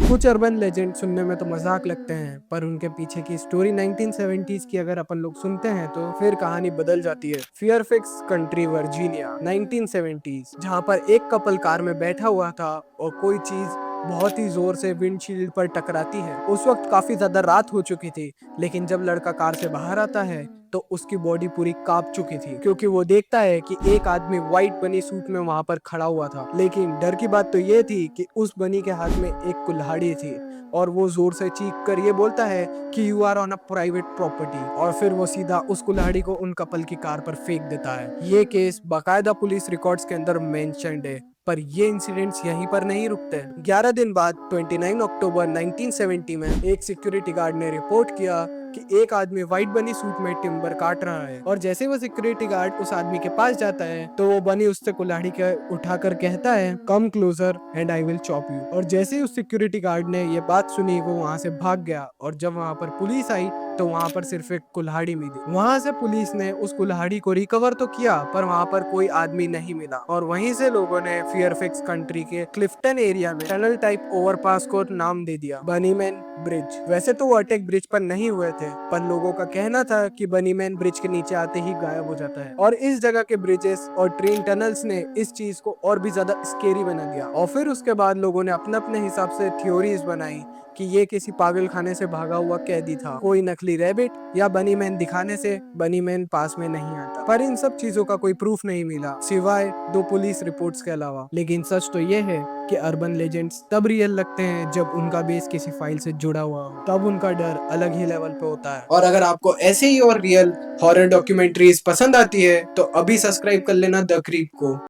कुछ urban legend सुनने में तो मजाक लगते हैं, पर उनके पीछे की स्टोरी 1970s की अगर अपन लोग सुनते हैं तो फिर कहानी बदल जाती है। फेयरफैक्स कंट्री वर्जीनिया 1970s, जहाँ पर एक कपल कार में बैठा हुआ था और कोई चीज बहुत ही जोर से विंडशील्ड पर टकराती है। उस वक्त काफी ज्यादा रात हो चुकी थी, लेकिन जब लड़का कार से बाहर आता है तो उसकी बॉडी पूरी कांप चुकी थी, क्योंकि वो देखता है कि एक आदमी व्हाइट बनी सूट में वहां पर खड़ा हुआ था। लेकिन डर की बात तो ये थी कि उस बनी के हाथ में एक कुल्हाड़ी थी और वो जोर से चीख कर ये बोलता है कि you are on a private property, और फिर वो सीधा उस कुल्हाड़ी को उन कपल की कार पर फेंक देता है। ये केस बाकायदा पुलिस रिकॉर्ड्स के अंदर मेंशन्ड है। पर ये इंसिडेंट्स यहीं पर नहीं रुकते। 11 दिन बाद 29 अक्टूबर 1970 में एक सिक्योरिटी गार्ड ने रिपोर्ट किया कि एक आदमी व्हाइट बनी सूट में टिम्बर काट रहा है। और जैसे वो सिक्योरिटी गार्ड उस आदमी के पास जाता है तो वो बनी उससे कुल्हाड़ी के उठाकर कहता है, come closer and I will chop you. और जैसे ही उस सिक्योरिटी गार्ड ने ये बात सुनी वो वहां से भाग गया, और जब वहां पर पुलिस आई तो वहां पर सिर्फ एक कुल्हाड़ी मिली। वहां से पुलिस ने उस कुल्हाड़ी को रिकवर तो किया, पर वहां पर कोई आदमी नहीं मिला। और वहीं से लोगों ने फेयरफैक्स कंट्री के क्लिफ्टन एरिया में टनल टाइप ओवरपास को नाम दे दिया बनीमैन ब्रिज। वैसे तो वो अटैक ब्रिज पर नहीं हुए थे, पर लोगों का कहना था कि बनीमैन ब्रिज के नीचे आते ही गायब हो जाता है। और इस जगह के ब्रिजेस और ट्रेन टनल्स ने इस चीज को और भी ज्यादा स्केरी बना दिया। और फिर उसके बाद लोगों ने अपने अपने हिसाब से थ्योरीज बनाई कि ये किसी पागल खाने से भागा हुआ कैदी था, कोई नकली रैबिट, या बनीमैन दिखाने से बनीमैन पास में नहीं आता। पर इन सब चीजों का कोई प्रूफ नहीं मिला सिवाय दो पुलिस रिपोर्ट्स के अलावा। लेकिन सच तो ये है कि अर्बन लेजेंड्स तब रियल लगते हैं जब उनका बेस किसी फाइल से जुड़ा हुआ हो, तब उनका डर अलग ही लेवल पे होता है। और अगर आपको ऐसे ही और रियल हॉरर डॉक्यूमेंट्रीज पसंद आती है तो अभी सब्सक्राइब कर लेना द क्रीप को।